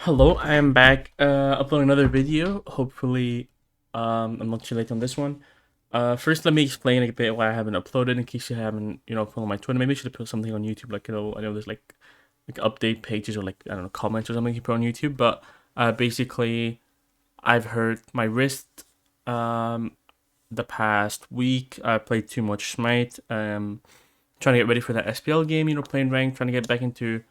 Hello, I am back uploading another video. Hopefully, I'm not too late on this one. First, let me explain a bit why I haven't uploaded in case you haven't, followed my Twitter. Maybe I should have put something on YouTube, like, I know there's like update pages or like, I don't know, comments or something you put on YouTube. But basically, I've hurt my wrist the past week. I played too much Smite. Trying to get ready for that SPL game, playing ranked, trying to get back into,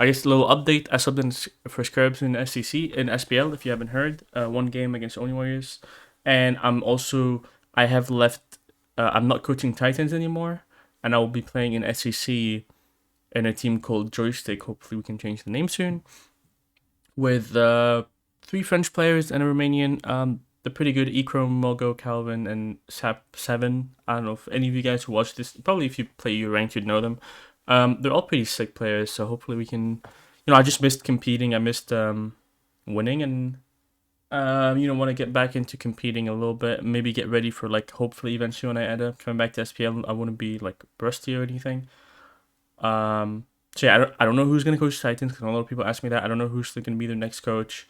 I guess, a little update. I subbed in for Scarabs in SCC, in SPL, if you haven't heard. One game against Only Warriors. And I have left, I'm not coaching Titans anymore. And I will be playing in SCC in a team called Joystick. Hopefully we can change the name soon. With three French players and a Romanian. They're pretty good. Echrome, Mogo, Calvin, and Sap7. I don't know if any of you guys who watch this, probably if you play your rank, you'd know them. They're all pretty sick players, so hopefully we can. I just missed competing. I missed winning, and want to get back into competing a little bit. Maybe get ready for like hopefully eventually when I end up coming back to SPL, I wouldn't be like rusty or anything. So yeah, I don't know who's gonna coach Titans because a lot of people ask me that. I don't know who's gonna be their next coach,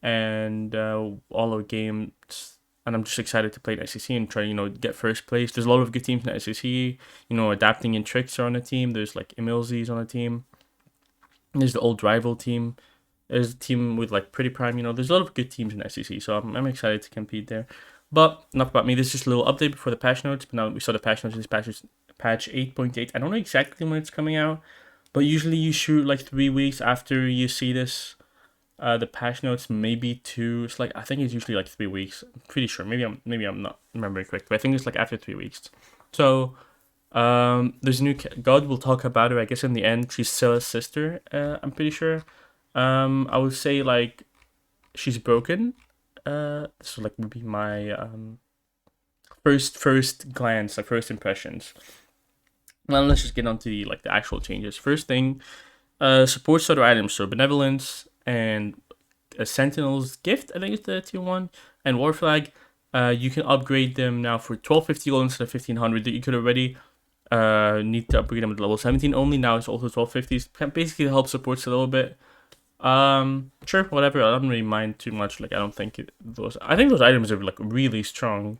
and all of games. And I'm just excited to play the SEC and try, get first place. There's a lot of good teams in the SEC. Adapting and Tricks are on the team. There's like Emilzi's on the team. There's the old rival team. There's a team with like Pretty Prime. There's a lot of good teams in the SEC. So I'm excited to compete there. But enough about me. This is just a little update before the patch notes. But now we saw the patch notes. This patch 8.8. I don't know exactly when it's coming out, but usually you shoot like 3 weeks after you see this. The patch notes maybe two. It's like I think it's usually like 3 weeks. I'm pretty sure. Maybe I'm not remembering correctly. But I think it's like after 3 weeks. So there's a new God. We'll talk about her. I guess in the end, she's Scylla's sister. I'm pretty sure. I would say like she's broken. So like would be my first glance, like first impressions. Well, let's just get on to the actual changes. First thing, support starter items. So benevolence and a Sentinel's Gift, I think it's the tier 1, and War Flag. You can upgrade them now for 1250 gold instead of 1500. That you could already need to upgrade them at level 17 only. Now it's also 1250s. Can basically help supports a little bit. Sure, whatever. I don't really mind too much. Like I don't think I think those items are like really strong.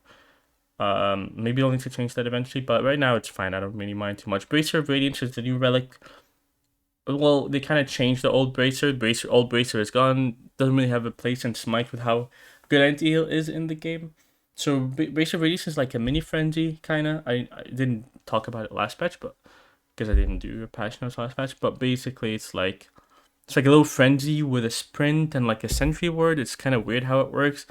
Maybe I'll need to change that eventually, but right now it's fine. I don't really mind too much. Bracer of Radiance is the new relic. Well, they kind of changed the old Bracer. Old Bracer is gone. Doesn't really have a place in Smite with how good anti-heal is in the game. So Bracer of Radiance is like a mini frenzy, kind of. I didn't talk about it last patch, but because I didn't do a patch notes last patch. But basically, it's like a little frenzy with a sprint and like a sentry ward. It's kind of weird how it works.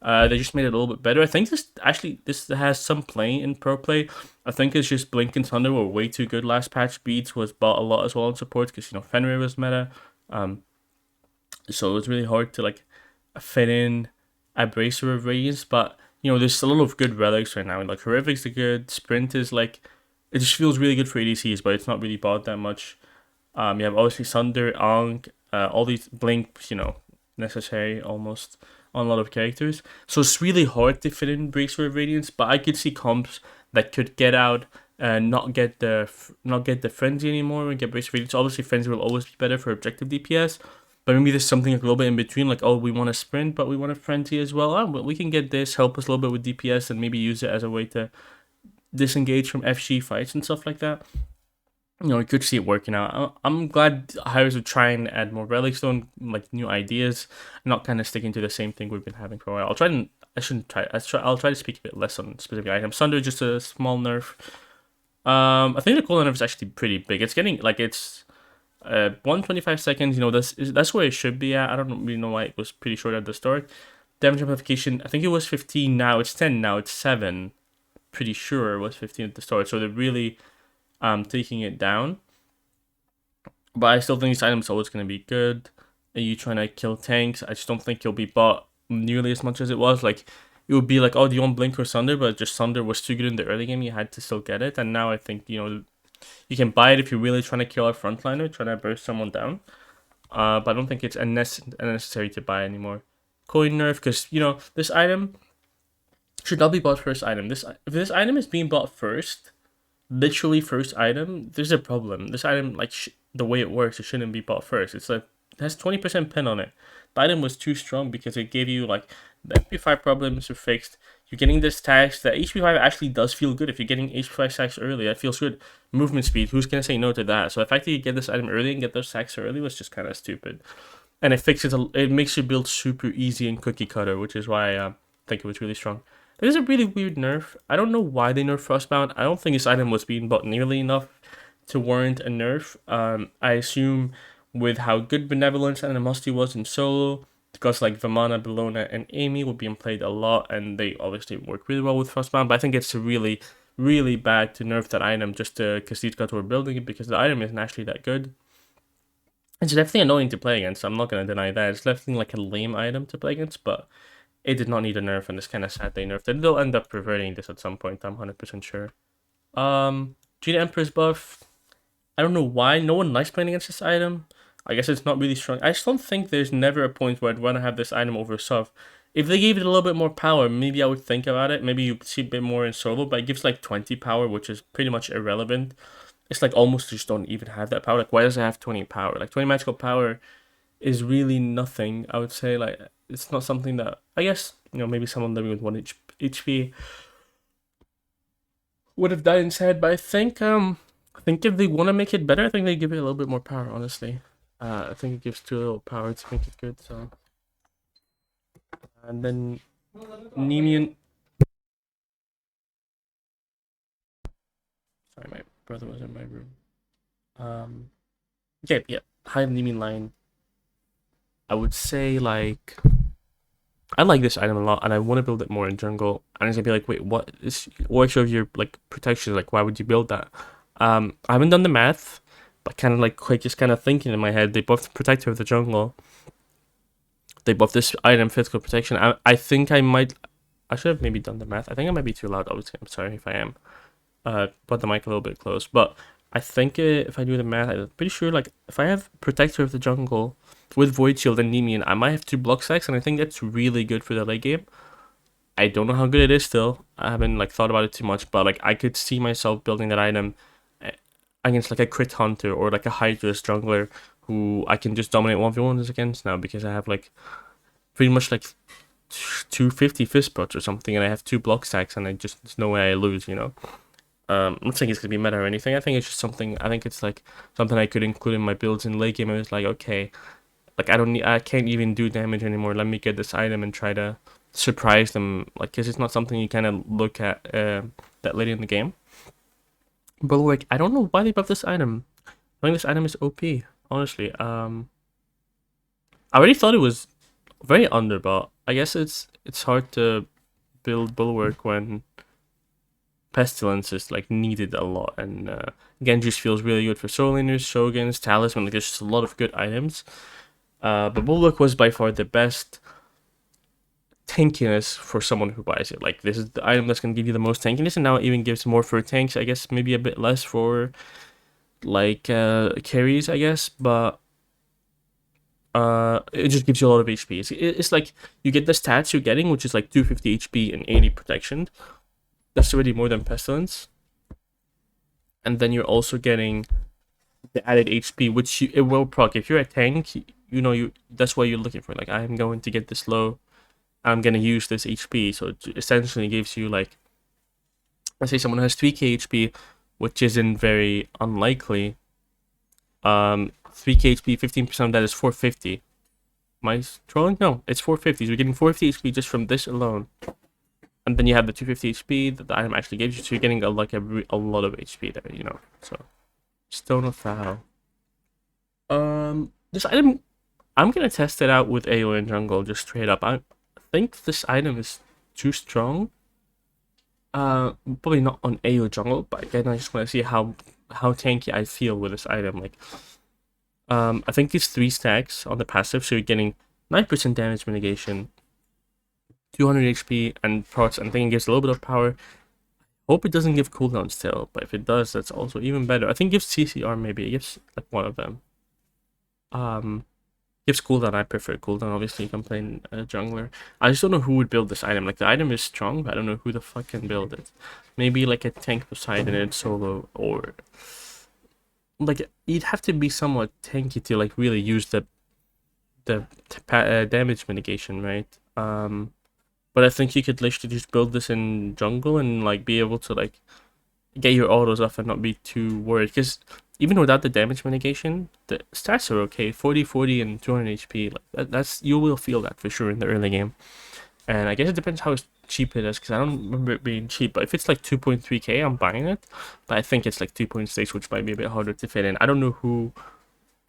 They just made it a little bit better. I think this has some play in pro play. I think it's just Blink and Thunder were way too good last patch. Beats was bought a lot as well in support because Fenrir was meta. So it was really hard to like fit in a Bracer of Radiance. But there's a lot of good relics right now. Like Horrific's a good. Sprint is like it just feels really good for ADCs, but it's not really bought that much. You have obviously Sunder, Ankh, all these Blink, necessary almost on a lot of characters. So it's really hard to fit in Bracer of Radiance, but I could see comps that could get out and not get the frenzy anymore and get Bracer of Radiance. Obviously frenzy will always be better for objective DPS, but maybe there's something like a little bit in between, like we want to sprint but we want a frenzy as well. But we can get this, help us a little bit with DPS, and maybe use it as a way to disengage from FG fights and stuff like that. You could see it working out. I'm glad Hires would try and add more relics, though, like new ideas, not kind of sticking to the same thing we've been having for a while. I'll try to speak a bit less on specific items. Sunder, just a small nerf. I think the cooldown nerf is actually pretty big. It's getting like it's 125 seconds. That's where it should be at. I don't really know why it was pretty short at the start. Damage amplification, I think it was 15. Now it's 10. Now it's 7. Pretty sure it was 15 at the start. So they're really taking it down. But I still think this item's always going to be good. Are you trying to kill tanks? I just don't think you'll be bought nearly as much as it was. Like, it would be like, oh, do you want Blink or Sunder? But just Sunder was too good in the early game. You had to still get it. And now I think, you can buy it if you're really trying to kill a frontliner, trying to burst someone down. But I don't think it's unnecessary to buy anymore. Coin nerf, because, this item should not be bought first item. If this item is being bought first, literally first item, there's a problem. This item, like the way it works, it shouldn't be bought first. It's a it has 20% pin on it. The item was too strong because it gave you like the HP5 problems are fixed. You're getting the stacks. The HP5 actually does feel good if you're getting HP5 stacks early. That feels good. Movement speed. Who's gonna say no to that? So the fact that you get this item early and get those stacks early was just kind of stupid. And it fixes. It makes your build super easy and cookie cutter, which is why I think it was really strong. There's a really weird nerf. I don't know why they nerfed Frostbound. I don't think this item was being bought nearly enough to warrant a nerf. I assume with how good Benevolence and Animosity was in solo, because like Vamana, Bellona, and Amy were being played a lot, and they obviously work really well with Frostbound. But I think it's really, really bad to nerf that item just because these guys were building it, because the item isn't actually that good. It's definitely annoying to play against. I'm not gonna deny that. It's definitely like a lame item to play against, but it did not need a nerf, and it's kind of sad they nerfed it. They'll end up reverting this at some point. I'm 100% sure. Gina Empress buff. I don't know why no one likes playing against this item. I guess it's not really strong. I just don't think there's never a point where I'd want to have this item over Sov. If they gave it a little bit more power, maybe I would think about it. Maybe you'd see a bit more in solo, but it gives like 20 power, which is pretty much irrelevant. It's like almost just don't even have that power. Like, why does it have 20 power? Like, 20 magical power is really nothing, I would say. Like, it's not something that, I guess, maybe someone living with 1 HP would have died instead, but I think if they want to make it better, I think they give it a little bit more power, honestly. I think it gives too little power to make it good, so. And then Nemean. Sorry, my brother was in my room. Okay, yeah. High Nemean line. I would say, like, I like this item a lot, and I want to build it more in jungle. And it's gonna be like, wait, what's your like protection? Like, why would you build that? I haven't done the math, but kind of like just kind of thinking in my head, they buffed the Protector of the Jungle. They buffed this item, Physical Protection. I think I should have maybe done the math. I think I might be too loud, obviously. I'm sorry if I am. Put the mic a little bit close. But I think if I do the math, I'm pretty sure, like, if I have Protector of the Jungle with Void Shield and Nemean, I might have 2 block stacks, and I think that's really good for the late game. I don't know how good it is still. I haven't, like, thought about it too much, but, like, I could see myself building that item against like a crit hunter or like a Hydra's jungler who I can just dominate 1v1s against now, because I have like pretty much like 250 fist pots or something, and I have 2 block stacks, and there's no way I lose, I'm not saying it's gonna be meta or anything. I think it's just something. I think it's like something I could include in my builds in late game. I was like, okay, like I can't even do damage anymore. Let me get this item and try to surprise them, like, because it's not something you kind of look at that late in the game. But like, I don't know why they buffed this item. I think this item is OP, honestly. I already thought it was very underbought. I guess it's hard to build Bulwark when Pestilence is like needed a lot, and Genji's feels really good for solo laners, Shoguns, Talisman. Like, there's just a lot of good items. But Bulwark was by far the best tankiness for someone who buys it. Like, this is the item that's going to give you the most tankiness, and now it even gives more for tanks. I guess maybe a bit less for like carries, I guess, but it just gives you a lot of HP. It's like you get the stats you're getting, which is like 250 HP and 80 protection. That's already more than Pestilence. And then you're also getting the added HP, which it will proc. If you're a tank, that's what you're looking for. Like, I'm going to get this low, I'm gonna use this HP, so it essentially gives you, like, let's say someone has 3k HP, which isn't very unlikely. 3k HP, 15% of that is 450. Am I trolling? No, it's 450. So you're getting 450 HP just from this alone. And then you have the 250 HP that the item actually gives you, so you're getting a lot of HP there, So, Stone of Foul. This item, I'm gonna test it out with AO in jungle, just straight up. I think this item is too strong. Probably not on AO jungle, but again, I just want to see how tanky I feel with this item. Like, I think it's 3 stacks on the passive, so you're getting 9% damage mitigation, 200 HP, and procs, and I think it gives a little bit of power. Hope it doesn't give cooldown still, but if it does, that's also even better. I think it gives CCR, maybe. It gives like one of them. Gives cooldown. I prefer cooldown. Obviously, you can play a jungler. I just don't know who would build this item. Like, the item is strong, but I don't know who the fuck can build it. Maybe like a tank Poseidon in solo, or like, you'd have to be somewhat tanky to like really use the damage mitigation, right? But I think you could literally just build this in jungle and like be able to like get your autos off and not be too worried. Because even without the damage mitigation, the stats are okay. 40, 40, and 200 HP. Like that's you will feel that for sure in the early game. And I guess it depends how cheap it is, because I don't remember it being cheap. But if it's like 2.3k, I'm buying it. But I think it's like 2.6, which might be a bit harder to fit in. I don't know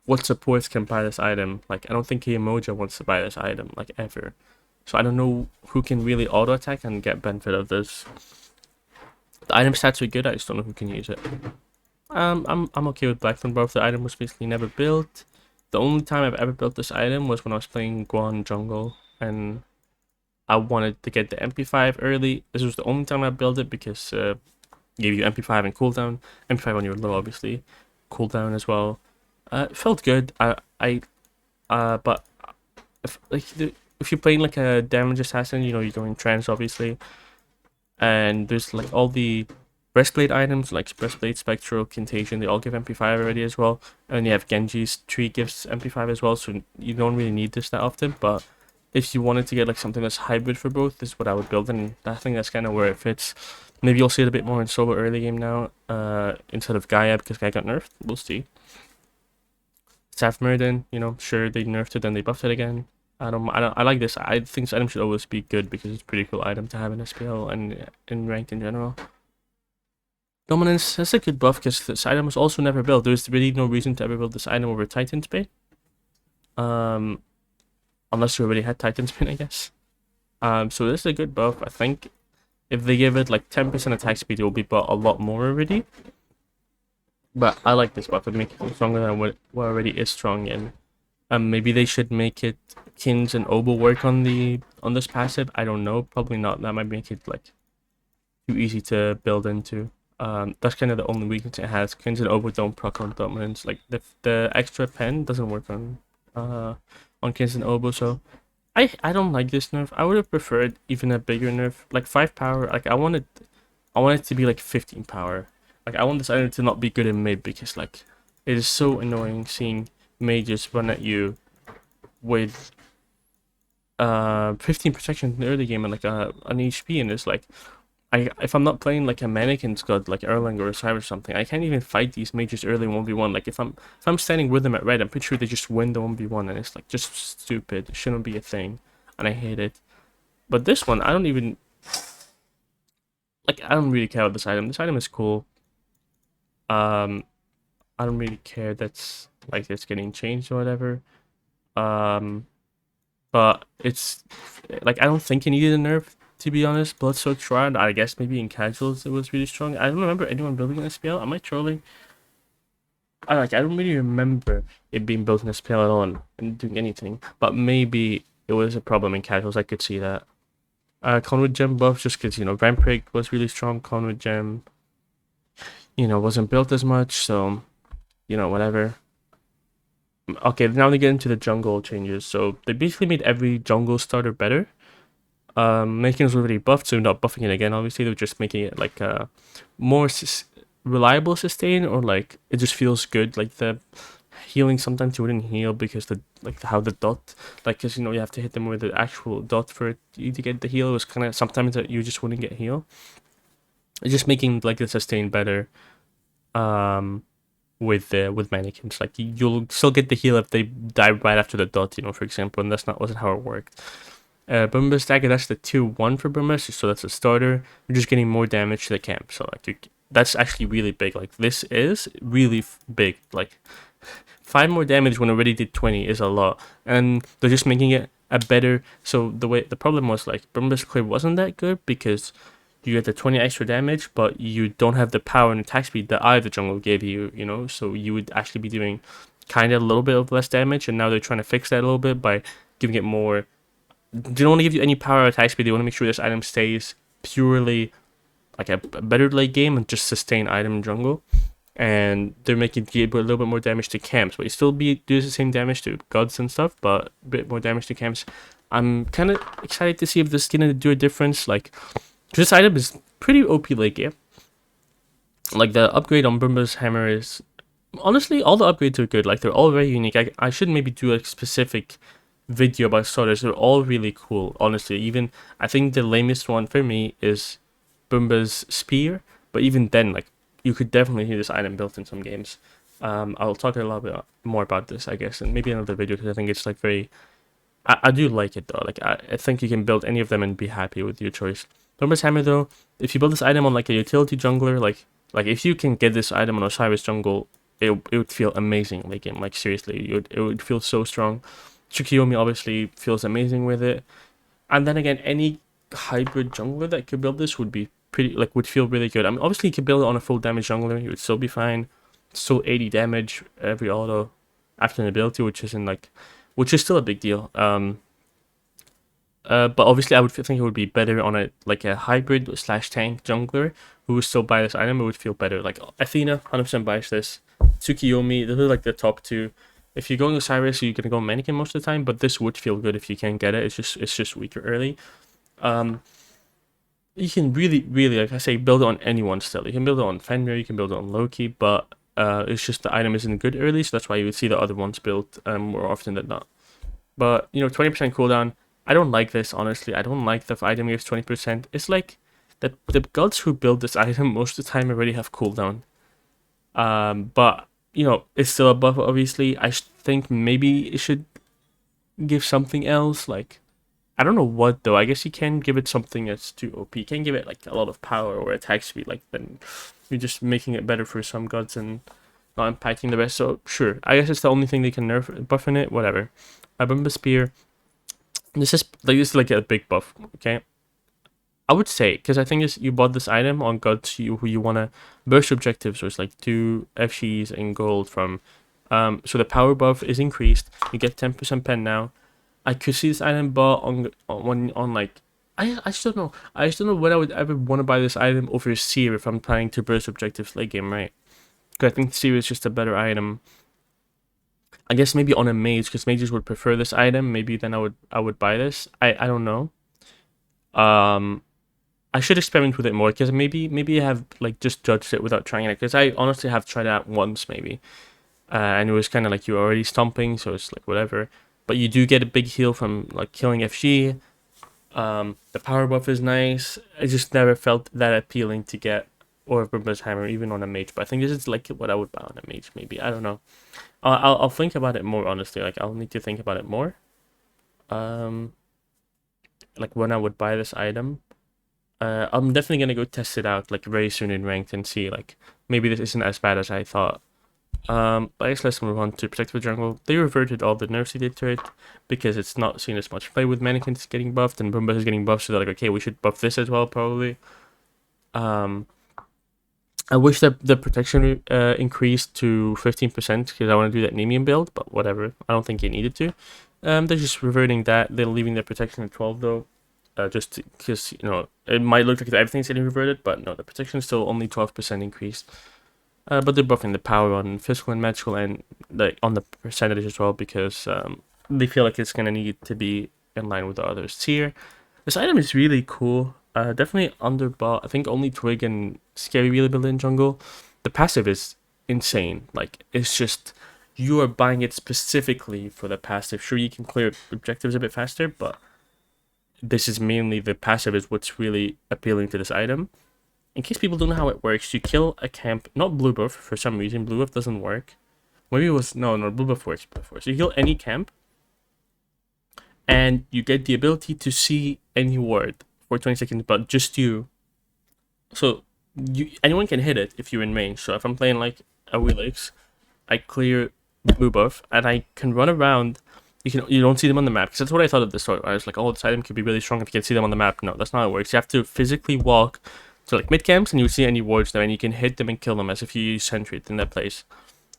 what supports can buy this item. Like, I don't think Emoja wants to buy this item, like, ever. So I don't know who can really auto attack and get benefit of this. The item stats are good, I just don't know who can use it. I'm okay with Blackthorn buff. The item was basically never built. The only time I've ever built this item was when I was playing Guan jungle, and I wanted to get the MP5 early. This was the only time I built it because gave you MP5 and cooldown. MP5 on your low, obviously. Cooldown as well. It felt good. But if you're playing like a damage assassin, you know, you're going trance obviously, and there's like all the breastplate items like breastplate, spectral, contagion. They all give MP5 already as well, and you have Genji's tree gives MP5 as well, so you don't really need this that often. But if you wanted to get like something that's hybrid for both, this is what I would build, and I think that's kind of where it fits. Maybe you'll see it a bit more in solo early game now, instead of Gaia, because Gaia got nerfed. We'll see. Staff Meriden, you know, sure they nerfed it, then they buffed it again. I like this. I think this item should always be good because it's a pretty cool item to have in SPL and in ranked in general. Dominance, that's a good buff because this item was also never built. There's really no reason to ever build this item over Titan's Bane. Unless you already had Titan's Bane, I guess. So this is a good buff. I think if they give it like 10% attack speed, it will be bought a lot more already. But I like this buff. It makes it stronger than what already is strong in. Maybe they should make it Kins and Obo work on this passive. I don't know. Probably not. That might make it like too easy to build into. That's kind of the only weakness it has. Kins and Obo don't proc on dominance. Like the extra pen doesn't work on Kins and Obo. So I don't like this nerf. I would have preferred even a bigger nerf, like 5 power. Like I want it to be like 15 power. Like I want this item to not be good in mid because like it is so annoying seeing mages run at you with 15 protection in the early game and like an HP, and it's like if I'm not playing like a mannequin's god like Erlang or a Cyber or something, I can't even fight these mages early 1v1. Like if I'm standing with them at red, I'm pretty sure they just win the 1v1, and it's like just stupid. It shouldn't be a thing, and I hate it. But this one, I don't really care about this item. This item is cool. I don't really care that's like it's getting changed or whatever. But it's like I don't think it needed a nerf, to be honest. Bloodsoaked Shroud, I guess maybe in casuals it was really strong. I don't remember anyone building an SPL. Am I trolling? I don't really remember it being built in SPL at all and doing anything. But maybe it was a problem in casuals. I could see that. Conwood Gem buff, just because, you know, Vampiric was really strong. Conwood Gem, you know, wasn't built as much, so, you know, whatever. Okay, now they get into the jungle changes. So they basically made every jungle starter better. Making it already buffed, so not buffing it again, obviously. They're just making it like a more reliable sustain, or like it just feels good. Like the healing, sometimes you wouldn't heal because how the dot, like, because, you know, you have to hit them with the actual dot for you to get the heal. It was kind of sometimes that you just wouldn't get heal. It's just making like the sustain better. With mannequins, like you'll still get the heal if they die right after the dot, you know, for example, and wasn't how it worked. Boomba's Dagger, that's the tier 1 for Boomba's, so that's a starter. You're just getting more damage to the camp, so like that's actually really big. Like this is really big. Like 5 more damage when already did 20 is a lot, and they're just making it a better. So the problem was like Boomba's Clear wasn't that good because you get the 20 extra damage, but you don't have the power and attack speed that the jungle gave you, you know? So you would actually be doing kind of a little bit of less damage, and now they're trying to fix that a little bit by giving it more. They don't want to give you any power or attack speed. They want to make sure this item stays purely like a better late game and just sustain item in jungle. And they're making a little bit more damage to camps, but you still do the same damage to gods and stuff, but a bit more damage to camps. I'm kind of excited to see if this is going to do a difference, like, this item is pretty OP late game. Like the upgrade on Brumba's hammer is honestly all the upgrades are good. Like they're all very unique. I should maybe do a specific video about starters. They're all really cool, honestly. Even I think the lamest one for me is Boomba's spear, but even then, like, you could definitely hear this item built in some games. I'll talk a little bit more about this, I guess, and maybe another video, because I think it's like very. I do like it though. Like I think you can build any of them and be happy with your choice. Boomba's hammer though, if you build this item on like a utility jungler, like if you can get this item on Osiris jungle, it would feel amazing late game. Like seriously, it would feel so strong. Tsukiyomi obviously feels amazing with it, and then again, any hybrid jungler that could build this would be pretty, like, would feel really good. I mean, obviously you could build it on a full damage jungler, you would still be fine. Still 80 damage every auto after an ability, which is still a big deal. But obviously I would think it would be better on a hybrid slash tank jungler who would still buy this item. It would feel better. Like Athena, 100% buys this. Tsukiyomi, those are like the top two. If you're going Osiris, you're gonna go Mannequin most of the time, but this would feel good if you can get it. It's just weaker early. You can really, like I say, build it on anyone still. You can build it on Fenrir, you can build it on Loki, but it's just the item isn't good early, so that's why you would see the other ones built more often than not. But 20% cooldown. I don't like this, honestly. I don't like the item gives 20%. It's like the gods who build this item most of the time already have cooldown. But it's still a buff. Obviously, I think maybe it should give something else. Like, I don't know what though. I guess you can give it something that's too OP. You can give it like a lot of power or attack speed. Like, then you're just making it better for some gods and not impacting the rest. So sure, I guess it's the only thing they can nerf buff in it. Whatever. Bomba Spear. This is like a big buff. Okay. I would say, because I think you bought this item on gods who you wanna burst objectives, so it's like 2 FGs and gold from. So the power buff is increased. You get 10% pen now. I could see this item bought on like. I still don't know. I still don't know when I would ever want to buy this item over Seer if I'm planning to burst objectives late game, right? Because I think Seer is just a better item. I guess maybe on a mage, because mages would prefer this item. Maybe then I would buy this. I don't know. I should experiment with it more, because maybe I have like just judged it without trying it. Because I honestly have tried it out once maybe, and it was kind of like you're already stomping, so it's like whatever. But you do get a big heal from like killing FG. The power buff is nice. I just never felt that appealing to get or Boomba's hammer even on a mage. But I think this is like what I would buy on a mage. Maybe, I don't know. I'll think about it more, honestly. Like, I'll need to think about it more. Like when I would buy this item. I'm definitely gonna go test it out like very soon in ranked and see like maybe this isn't as bad as I thought. But I guess let's move on to Protective Jungle. They reverted all the nerfs they did to it because it's not seen as much play with mannequins getting buffed and Boomba is getting buffed, so they're like, okay, we should buff this as well, probably. I wish that the protection increased to 15% because I want to do that Nemean build, but whatever. I don't think it needed to. They're just reverting that. They're leaving their protection at 12 though. Just because, it might look like everything's getting reverted, but no, the protection is still only 12% increased. But they're buffing the power on physical and magical and on the percentage as well, because they feel like it's going to need to be in line with the others. Tier. This item is really cool. Definitely underbought. I think only Twig and Scary really build in jungle. The passive is insane. Like, it's just, you are buying it specifically for the passive. Sure, you can clear objectives a bit faster, but this is mainly the passive is what's really appealing to this item. In case people don't know how it works, you kill a camp, not blue buff for some reason. Blue buff doesn't work. Maybe it was, no, blue buff works before. So you kill any camp, and you get the ability to see any ward for 20 seconds, but just you. So anyone can hit it if you're in range. So if I'm playing like a Wheelix, I clear blue buff, and I can run around. You don't see them on the map, because that's what I thought at the start. I was like, oh, this item could be really strong if you can see them on the map. No, that's not how it works. You have to physically walk to like mid camps, and you see any wards there, and you can hit them and kill them as if you use sentry in that place.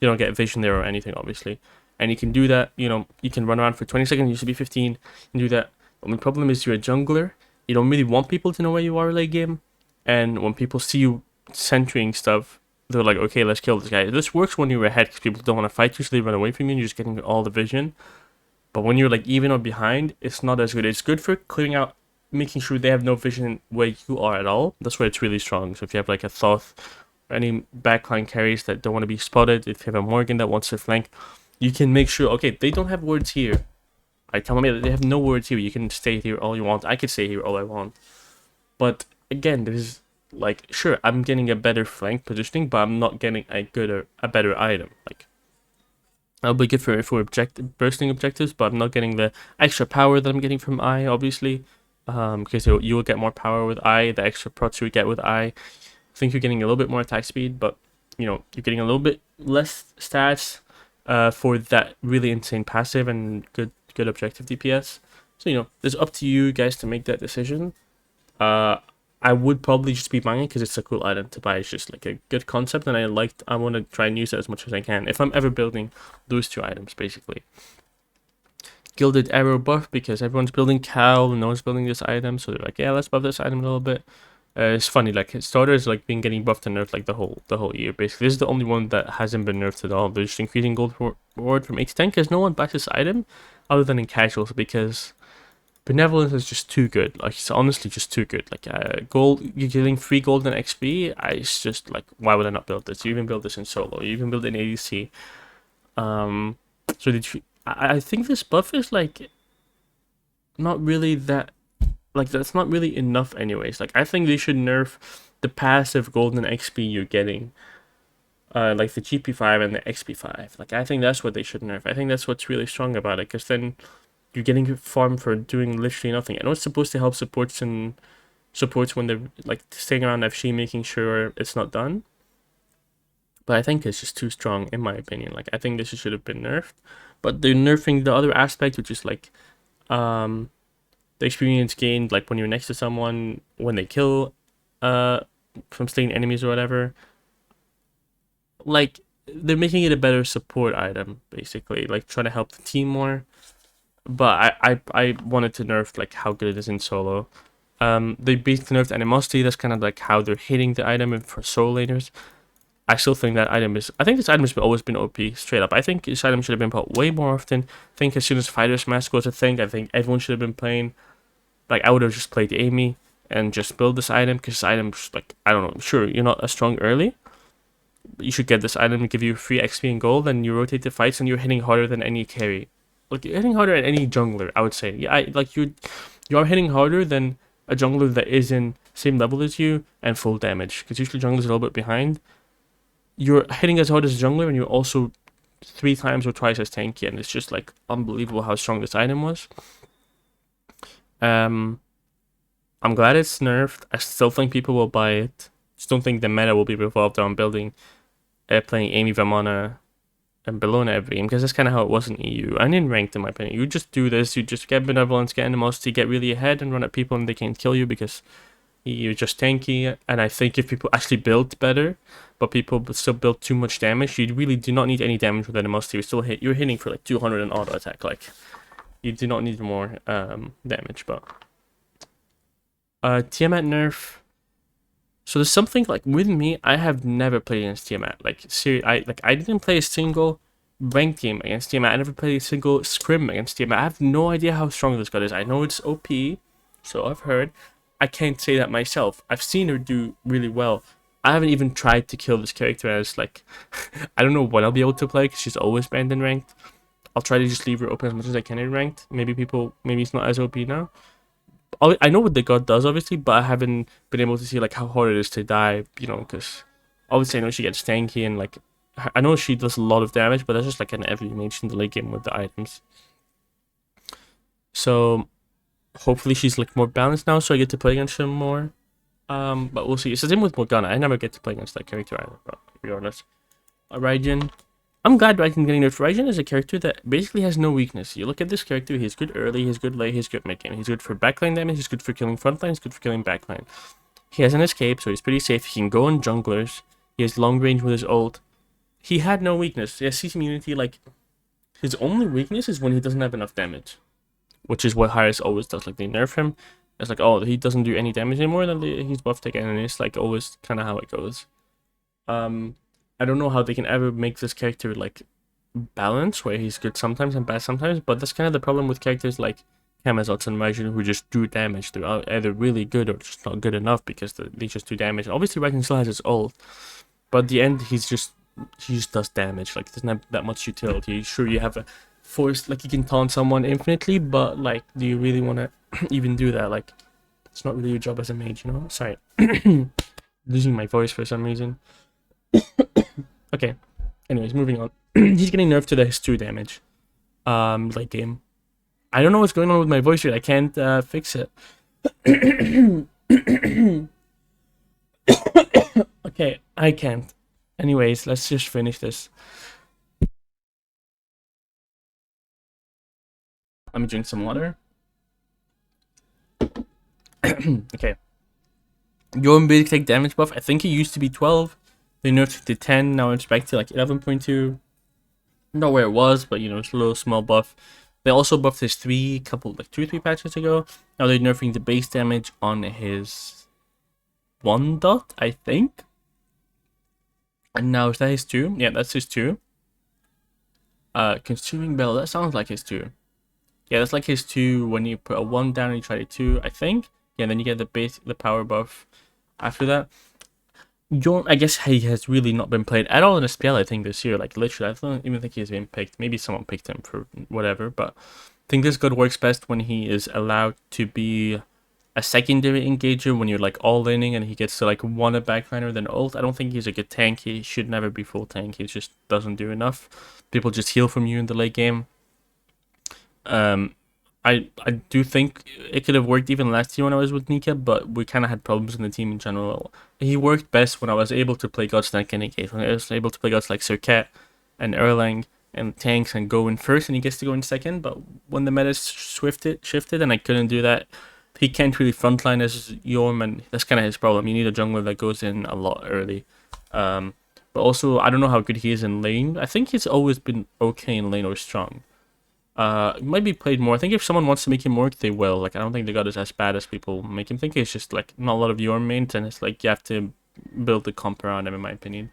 You don't get vision there or anything, obviously. And you can do that. You can run around for 20 seconds. You should be 15 and do that. But the problem is you're a jungler. You don't really want people to know where you are late game, and when people see you sentrying stuff, they're like, okay, let's kill this guy. This works when you're ahead because people don't want to fight you, so they run away from you, and you're just getting all the vision. But when you're like even or behind, it's not as good. It's good for clearing out, making sure they have no vision where you are at all. That's where it's really strong. So if you have like a Thoth or any backline carries that don't want to be spotted, if you have a Morgan that wants to flank, you can make sure, okay, they don't have wards here. like telling me that they have no words here. You can stay here all you want. I could stay here all I want. But again, there's like, sure, I'm getting a better flank positioning, but I'm not getting a better item. Like, I'll be good for bursting objectives, but I'm not getting the extra power that I'm getting from I, obviously. Because you will get more power with I, the extra procs you get with I think you're getting a little bit more attack speed, but you know, you're getting a little bit less stats for that really insane passive and good objective DPS. So you know, it's up to you guys to make that decision. I would probably just be buying it because it's a cool item to buy. It's just like a good concept, and I want to try and use it as much as I can if I'm ever building those two items, basically. Gilded Arrow buff because everyone's building Cowl and no one's building this item, so they're like, yeah, let's buff this item a little bit. It's funny, like starters like been getting buffed and nerfed like the whole year. Basically, this is the only one that hasn't been nerfed at all. They're just increasing gold reward from 8 to 10 because no one buys this item other than in casuals, because Benevolence is just too good. Like, it's honestly just too good. Like, gold, you're getting free gold and XP. It's just like, why would I not build this? You even build this in solo. You even build it in ADC. So I think this buff is like not really that. Like, that's not really enough anyways. Like, I think they should nerf the passive golden XP you're getting. Like the GP5 and the XP5. Like, I think that's what they should nerf. I think that's what's really strong about it. Because then you're getting farm for doing literally nothing. I know it's supposed to help supports when they're like staying around FG, making sure it's not done. But I think it's just too strong, in my opinion. Like, I think this should have been nerfed. But they're nerfing the other aspect, which is like, the experience gained like when you're next to someone when they kill from slaying enemies or whatever. Like, they're making it a better support item, basically, like trying to help the team more. But I wanted to nerf like how good it is in solo. They basically nerfed animosity. That's kind of like how they're hitting the item for solo laners. I still think that item is... I think this item has always been OP, straight up. I think this item should have been put way more often. I think as soon as Fighter's Mask was a thing, I think everyone should have been playing... Like, I would have just played Amy and just build this item, because this item's like, I don't know, sure, you're not as strong early, but you should get this item to give you free XP and gold, and you rotate the fights, and you're hitting harder than any carry. Like, you're hitting harder than any jungler, I would say. Yeah, you're hitting harder than a jungler that is in same level as you and full damage, because usually junglers are a little bit behind. You're hitting as hard as a jungler, and you're also 3 times or twice as tanky, and it's just like unbelievable how strong this item was. I'm glad it's nerfed. I still think people will buy it. Just don't think the meta will be revolved around building, playing Amy, Vamana, and Bellona every game, because that's kind of how it was in EU and in ranked, in my opinion. You just do this. You just get Benevolence, get Animosity, get really ahead, and run at people, and they can't kill you because you're just tanky. And I think if people actually built better, but people still built too much damage, you really do not need any damage with Animosity. You're hitting for like 200 in auto attack. Like, you do not need more damage. But Tiamat nerf. So there's something like with me, I have never played against Tiamat. Like, I didn't play a single ranked game against Tiamat. I never played a single scrim against Tiamat. I have no idea how strong this god is. I know it's OP, so I've heard. I can't say that myself. I've seen her do really well. I haven't even tried to kill this character as like, I don't know when I'll be able to play, because she's always banned in ranked. I'll try to just leave her open as much as I can in ranked. Maybe it's not as OP now. I know what the god does, obviously, but I haven't been able to see like how hard it is to die, you know, because obviously I know she gets tanky, and like, I know she does a lot of damage, but that's just like an every mage in the late game with the items. So hopefully she's like more balanced now, so I get to play against her more. But we'll see. It's the same with Morgana. I never get to play against that character either, but to be honest. Raijin. I'm glad Raijin getting nerfed. Raijin is a character that basically has no weakness. You look at this character, he's good early, he's good late, he's good mid game. He's good for backline damage, he's good for killing frontline, he's good for killing backline. He has an escape, so he's pretty safe. He can go on junglers. He has long range with his ult. He had no weakness. He has CC immunity. Like, his only weakness is when he doesn't have enough damage, which is what Harris always does. Like, they nerf him. It's like, oh, he doesn't do any damage anymore, then he's buffed again, and it's like always kind of how it goes. I don't know how they can ever make this character like balance, where he's good sometimes and bad sometimes, but that's kind of the problem with characters like Kamazots and Raijin, who just do damage. They're either really good or just not good enough because they just do damage. Obviously, Raijin still has his ult, but at the end, he just does damage. Like, doesn't have that much utility. Sure, you have a force, like you can taunt someone infinitely, but like, do you really want to even do that? Like, it's not really your job as a mage, you know? Sorry. Losing my voice for some reason. Okay. Anyways, moving on. He's getting nerfed to the his 2 damage. Late game. I don't know what's going on with my voice here. I can't fix it. Okay, I can't. Anyways, let's just finish this. Let me drink some water. Okay. Your basic take damage buff, I think it used to be 12. They nerfed it to 10. Now it's back to like 11.2. Not where it was, but you know, it's a little small buff. They also buffed his 2 or 3 patches ago. Now they're nerfing the base damage on his 1 dot, I think. And now is that his 2? Yeah, that's his 2. Consuming Bell, that sounds like his 2. Yeah, that's like his 2 when you put a 1 down and you try a 2, I think. Yeah, then you get the power buff after that. I guess he has really not been played at all in SPL, I think, this year. Like, literally, I don't even think he's been picked. Maybe someone picked him for whatever, but I think this god works best when he is allowed to be a secondary engager, when you're, like, all-inning and he gets to, like, one a backliner, then ult. I don't think he's a good tank. He should never be full tank. He just doesn't do enough. People just heal from you in the late game. I do think it could have worked even last year when I was with Nika, but we kind of had problems in the team in general. He worked best when I was able to play gods like Renegade, when I was able to play gods like Serket and Erlang and tanks and go in first and he gets to go in second, but when the meta shifted and I couldn't do that, he can't really frontline as Yorm, and that's kind of his problem. You need a jungler that goes in a lot early. But also, I don't know how good he is in lane. I think he's always been okay in lane or strong. It might be played more. I think if someone wants to make him work, they will. Like, I don't think the god is as bad as people make him think. It's just, like, not a lot of your mains, and it's like you have to build the comp around him, in my opinion.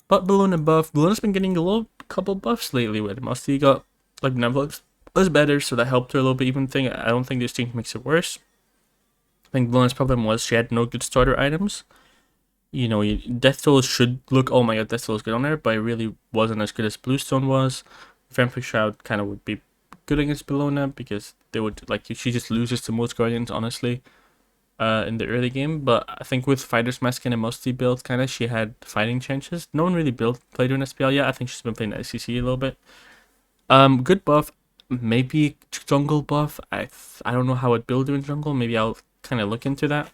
But Bellona buff. Bellona's been getting a little couple buffs lately with him. Also, he got, like, Nevelix was better, so that helped her a little bit. Even thing, I don't think this change makes it worse. I think Bellona's problem was she had no good starter items. You know, Death Toll should look, oh my god, Death Toll is good on there, but it really wasn't as good as Bluestone was. Vampire Shroud kind of would be good against Bellona because they would, like, she just loses to most Guardians, honestly, in the early game. But I think with Fighter's Mask and a Musty build, kind of, she had fighting chances. No one really played her in SPL yet. I think she's been playing SCC a little bit. Good buff, maybe jungle buff. I don't know how I'd build her in jungle. Maybe I'll kind of look into that.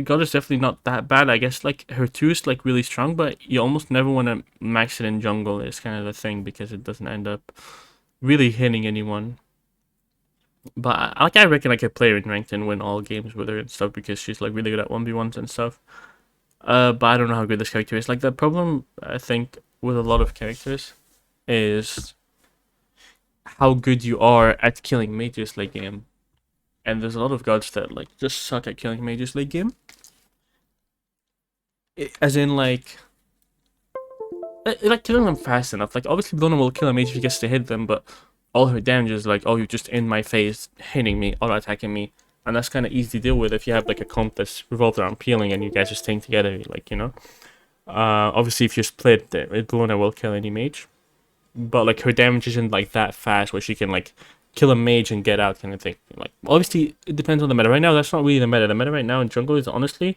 God is definitely not that bad. I guess like her 2 is like really strong, but you almost never want to max it in jungle is kind of the thing because it doesn't end up really hitting anyone. But I reckon I could play her in ranked and win all games with her and stuff because she's like really good at 1v1s and stuff. But I don't know how good this character is. Like, the problem I think with a lot of characters is how good you are at killing mages late game. And there's a lot of gods that like just suck at killing mages late game. As in like killing them fast enough. Like, obviously Bellona will kill a mage if he gets to hit them, but all her damage is like, oh, you're just in my face, hitting me, or attacking me. And that's kind of easy to deal with if you have like a comp that's revolved around peeling and you guys are staying together, like, you know. Obviously if you split, Bellona will kill any mage. But like her damage isn't like that fast where she can like kill a mage and get out kind of thing. Like, obviously it depends on the meta. Right now that's not really the meta. The meta right now in jungle is honestly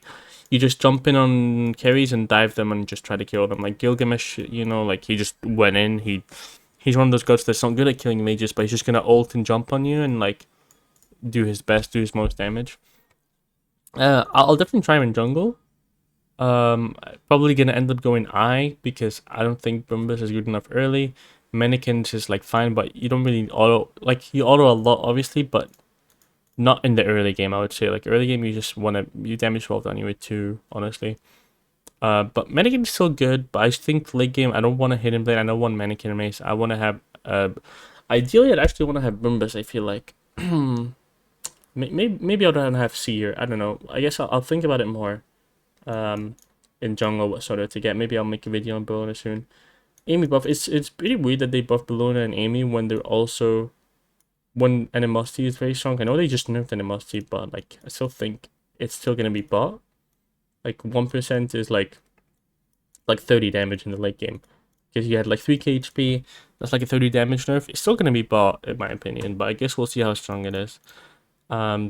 you just jump in on carries and dive them and just try to kill them. Like Gilgamesh, you know, like he just went in. He's one of those gods that's not good at killing mages, but he's just gonna ult and jump on you and like do his best, do his most damage. I'll definitely try him in jungle. Probably gonna end up going I because I don't think Bumbus is good enough early. Mannequins is like fine, but you don't really auto, like you auto a lot obviously, but not in the early game. I would say like early game you just wanna damage well done you with 2, honestly. But Mannequin is still good, but I think late game I don't want to Hidden Blade. I don't want Mannequin Mace. I want to have ideally I'd actually want to have Bumbus. I feel like maybe I'll try to have Seer. I don't know. I guess I'll think about it more. In jungle, what sort of to get. Maybe I'll make a video on Bellona soon. Amy buff. It's pretty weird that they buff Bellona and Amy when they're also when Animosity is very strong. I know they just nerfed Animosity, but like I still think it's still gonna be bought. Like 1% is like 30 damage in the late game. because you had like 3k HP. That's like a 30 damage nerf. It's still gonna be bought in my opinion, but I guess we'll see how strong it is.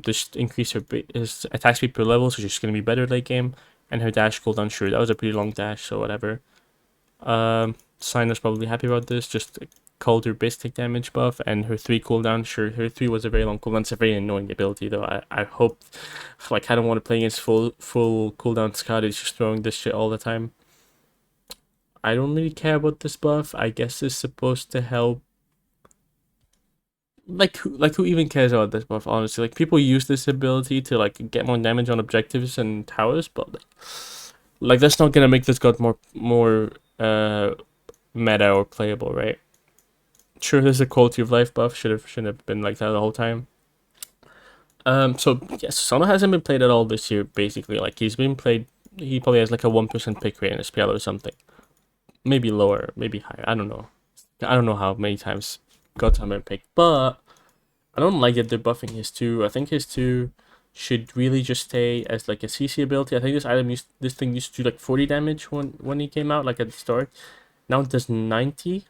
Just increase her his attack speed per level, so she's gonna be better late game. And her dash cooldown, sure, that was a pretty long dash, so whatever. Signer's probably happy about this. Just called her basic damage buff, and her 3 cooldown. Sure, her 3 was a very long cooldown. It's a very annoying ability though. I hope, like, I don't want to play against full cooldown Scott. It's just throwing this shit all the time. I don't really care about this buff. I guess it's supposed to help. Like who even cares about this buff? Honestly, like people use this ability to like get more damage on objectives and towers, but like that's not gonna make this god more meta or playable, right? Sure, there's a quality of life buff. Shouldn't have been like that the whole time. So yes, Sono hasn't been played at all this year. Basically, like he's been played. He probably has like a 1% pick rate in his PL or something. Maybe lower, maybe higher. I don't know. I don't know how many times gods have been picked, but I don't like that they're buffing his 2. I think his 2 should really just stay as like a CC ability. I think this thing used to do like 40 damage when he came out, like at the start. Now it does 90.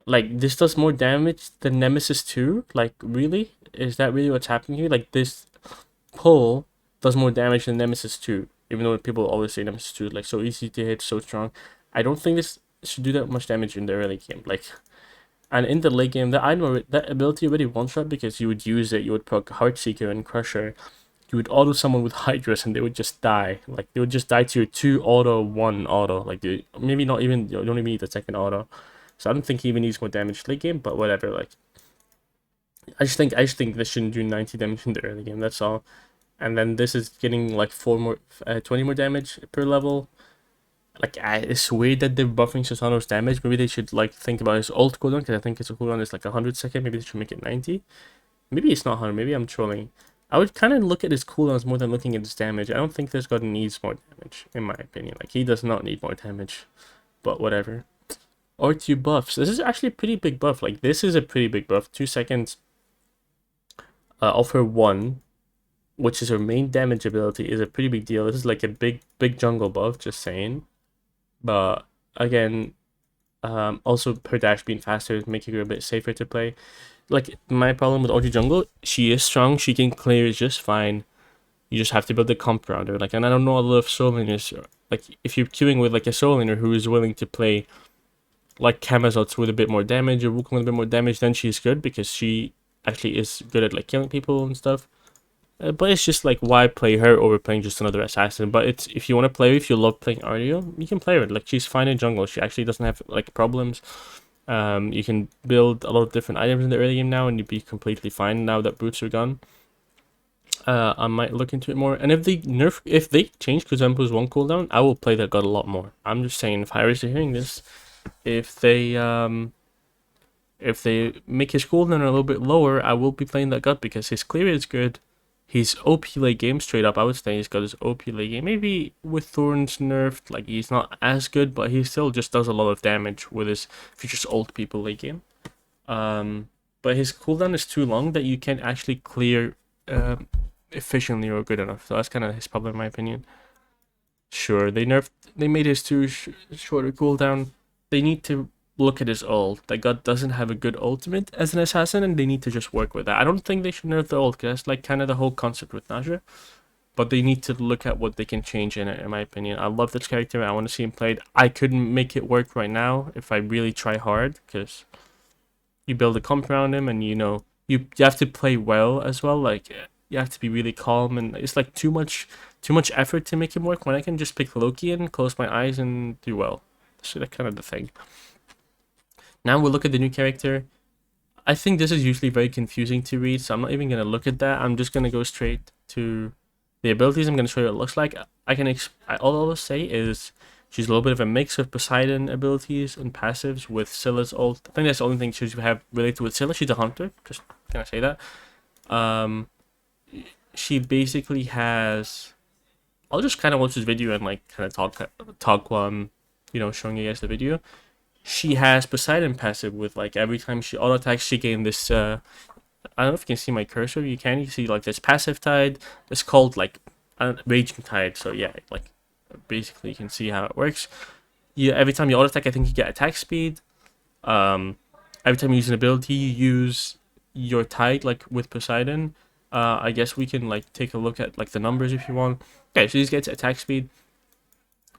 Like this does more damage than Nemesis 2. Like really? Is that really what's happening here? Like this pull does more damage than Nemesis 2. Even though people always say Nemesis 2 is like so easy to hit, so strong. I don't think this should do that much damage in the early game. Like, and in the late game, that ability already one-shot because you would use it. You would proc Heartseeker and Crusher. You would auto someone with Hydras and they would just die. Like they would just die to your 2 auto, 1 auto. Like maybe not even, you don't even need the second auto. So I don't think he even needs more damage late game, but whatever. Like I just think this shouldn't do 90 damage in the early game. That's all. And then this is getting like 20 more damage per level. Like it's weird that they're buffing Susano's damage. Maybe they should like think about his ult cooldown, because I think his cooldown is like 100 seconds. Maybe they should make it 90. Maybe it's not 100. Maybe I'm trolling. I would kind of look at his cooldowns more than looking at his damage. I don't think this god needs more damage, in my opinion. Like he does not need more damage, but whatever. R2 buffs. This is actually a pretty big buff. Like this is a pretty big buff. 2 seconds off her 1, which is her main damage ability, is a pretty big deal. This is like a big jungle buff, just saying. But again, also her dash being faster is making her a bit safer to play. Like my problem with OG jungle, she is strong, she can clear just fine. You just have to build the comp around her. Like, and I don't know a lot of soul laners. Like if you're queuing with like a soul laner who is willing to play like Camazots with a bit more damage or Wukong with a bit more damage, then she's good because she actually is good at like killing people and stuff. But it's just like, why play her over playing just another assassin? But it's, if you want to play her, if you love playing Cherryo, you can play her. Like she's fine in jungle. She actually doesn't have like problems. You can build a lot of different items in the early game now, and you'd be completely fine now that boots are gone. I might look into it more. And if they change Kuzempu's 1 cooldown, I will play that god a lot more. I'm just saying, if Iris are hearing this, if they make his cooldown a little bit lower, I will be playing that god because his clear is good. He's OP late game straight up. I would say he's got his OP late game. Maybe with Thorns nerfed, like he's not as good, but he still just does a lot of damage with his just old people late game. But his cooldown is too long that you can't actually clear efficiently or good enough. So that's kind of his problem, in my opinion. Sure, they made his 2 shorter cooldown. They need to look at his ult. That god doesn't have a good ultimate as an assassin, and they need to just work with that. I don't think they should nerf the ult, because that's like kind of the whole concept with Najra. But they need to look at what they can change in it, in my opinion. I love this character. I want to see him played. I couldn't make it work right now if I really try hard, because you build a comp around him, and you have to play well as well. Like you have to be really calm, and it's like too much effort to make him work when I can just pick Loki and close my eyes and do well. So that's kind of the thing. Now we'll look at the new character. I think this is usually very confusing to read, so I'm not even going to look at that. I'm just going to go straight to the abilities. I'm going to show you what it looks like. All I'll say is she's a little bit of a mix of Poseidon abilities and passives with Scylla's ult. I think that's the only thing she have related with Scylla. She's a hunter. Just going to say that. She basically has... I'll just kind of watch this video and like kind of talk while I'm, showing you guys the video. She has Poseidon passive with like every time she auto attacks, she gains this. I don't know if you can see my cursor. You can. You see like this passive tide. It's called like raging tide. So yeah, like basically you can see how it works. every time you auto attack, I think you get attack speed. Every time you use an ability, you use your tide, like with Poseidon. I guess we can like take a look at like the numbers if you want. Okay, so she gets attack speed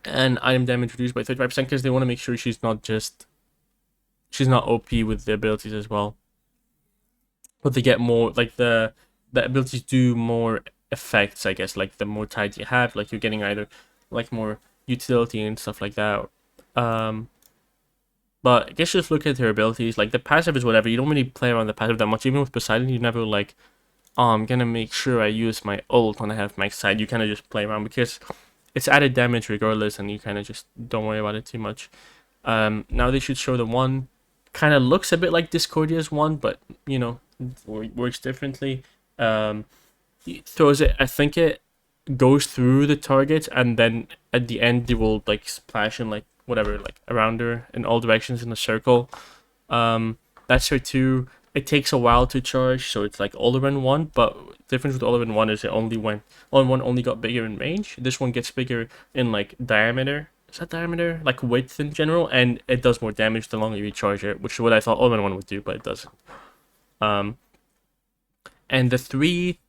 and item damage reduced by 35% because they want to make sure she's not OP with the abilities as well. But they get more like the abilities do more effects, I guess. Like the more tides you have, like you're getting either like more utility and stuff like that. But I guess just look at her abilities. Like the passive is whatever. You don't really play around the passive that much. Even with Poseidon, you never like, oh, I'm gonna make sure I use my ult when I have max side. You kind of just play around because it's added damage regardless, and you kind of just don't worry about it too much. Now they should show the one. Kind of looks a bit like Discordia's one, but you know, works differently. He throws it. I think it goes through the target, and then at the end it will like splash and like whatever, like around her in all directions in a circle. That's her 2. It takes a while to charge, so it's like all-in one. But difference with all-in one is it only went all-in-one only got bigger in range. This one gets bigger in like diameter. Is that diameter? Like width in general, and it does more damage the longer you charge it, which is what I thought all-in one would do, but it doesn't. And the 3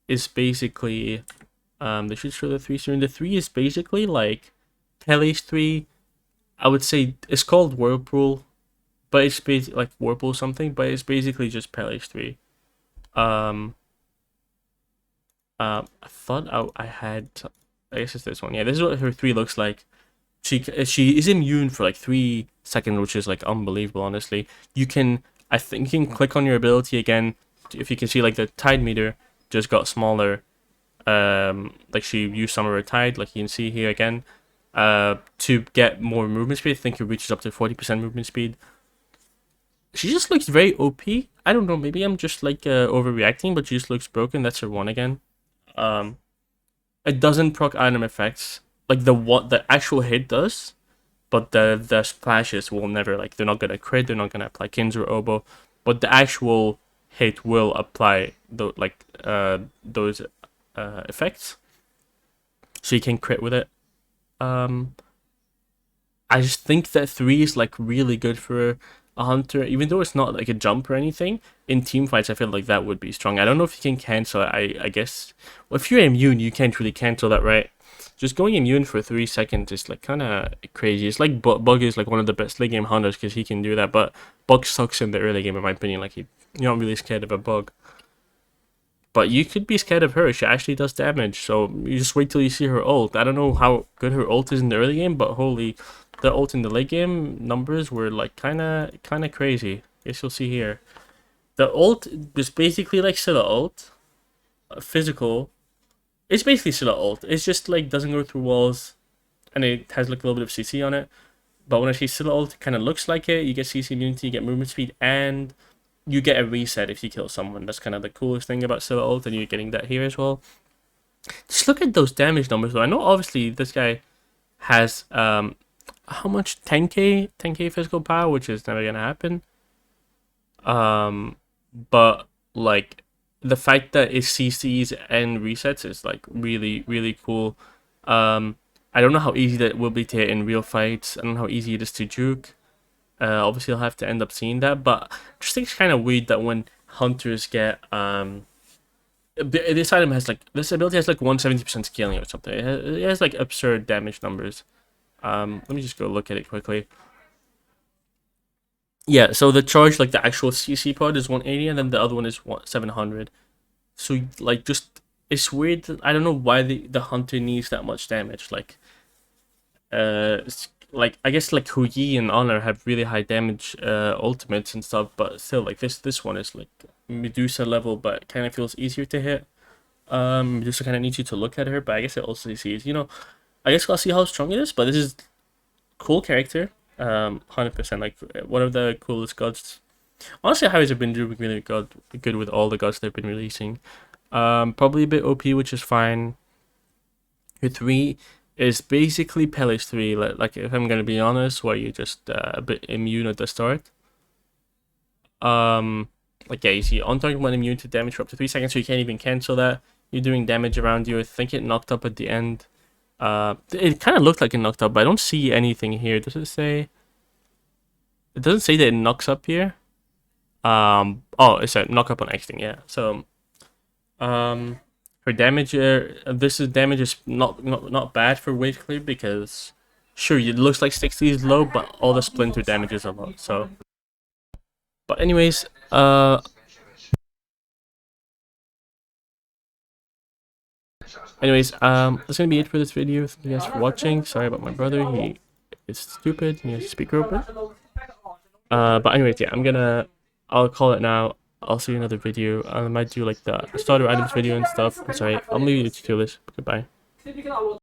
is basically they should show the 3 soon. The 3 is basically like Pele's 3. I would say it's called Whirlpool, but it's basically like Whirlpool something, but it's basically just Pele's 3. I thought I had, I guess it's this one. Yeah, this is what her 3 looks like. She is immune for like 3 seconds, which is like unbelievable, honestly. I think you can click on your ability again. If you can see, like the tide meter just got smaller. Like she used some of her tide, like you can see here again. To get more movement speed, I think it reaches up to 40% movement speed. She just looks very OP. I don't know, maybe I'm just like overreacting, but she just looks broken. That's her 1 again. It doesn't proc item effects. Like the actual hit does, but the splashes will never, like they're not gonna crit, they're not gonna apply Kins or Oboe, but the actual hit will apply those effects. So you can crit with it. I just think that 3 is like really good for a hunter, even though it's not like a jump or anything. In team fights, I feel like that would be strong. I don't know if you can cancel it. I guess, well, if you're immune, you can't really cancel that, right? Just going immune for 3 seconds is like kind of crazy. It's like Bug is like one of the best late game hunters because he can do that, but Bug sucks in the early game in my opinion. Like you're not really scared of a Bug. But you could be scared of her. She actually does damage. So you just wait till you see her ult. I don't know how good her ult is in the early game, but holy, the ult in the late game numbers were like kind of crazy. Guess you'll see here. The ult is basically like Scylla ult. Physical. It's basically Scylla ult. It's just like doesn't go through walls, and it has like a little bit of CC on it. But when I say Scylla ult, it kind of looks like it. You get CC immunity, you get movement speed, and you get a reset if you kill someone. That's kind of the coolest thing about Scylla ult, and you're getting that here as well. Just look at those damage numbers though. I know obviously this guy has how much 10k physical power, which is never gonna happen. But like the fact that it CCs and resets is like really cool. I don't know how easy that will be to hit in real fights. I don't know how easy it is to juke. Obviously, I'll have to end up seeing that, but I just think it's kind of weird that when hunters get this item has like, this ability has like 170% scaling or something. It has like absurd damage numbers. Let me just go look at it quickly. Yeah, so the charge, like the actual CC part is 180, and then the other one is 700. So like, just it's weird. I don't know why the hunter needs that much damage. Like, like I guess like Hu Yi and Honor have really high damage ultimates and stuff, but still like this one is like Medusa level, but kind of feels easier to hit. Medusa kind of needs you to look at her, but I guess it also sees, I guess I'll see how strong it is. But this is cool character. 100%, like one of the coolest gods. Honestly, Harry's have been doing really good with all the gods they've been releasing. Probably a bit OP, which is fine. Your 3 is basically Pele's 3, like if I'm gonna be honest, where you're just a bit immune at the start. Like yeah, you see on target when immune to damage for up to 3 seconds, so you can't even cancel that. You're doing damage around you. I think it knocked up at the end. It kind of looked like it knocked up, but I don't see anything here. Does it say? It doesn't say that it knocks up here. Oh, it's a knock up on X thing, yeah. So, her damage, this is damage is not bad for wave clear because, sure, it looks like 60 is low, but all the splinter damage is a lot. So, but anyways, that's gonna be it for this video. Thank you guys for watching. Sorry about my brother. He is stupid. He has a speaker open. But anyways, yeah, I'll call it now. I'll see you in another video. I might do like the starter items video and stuff. I'm sorry. I'm leaving you to this. Goodbye.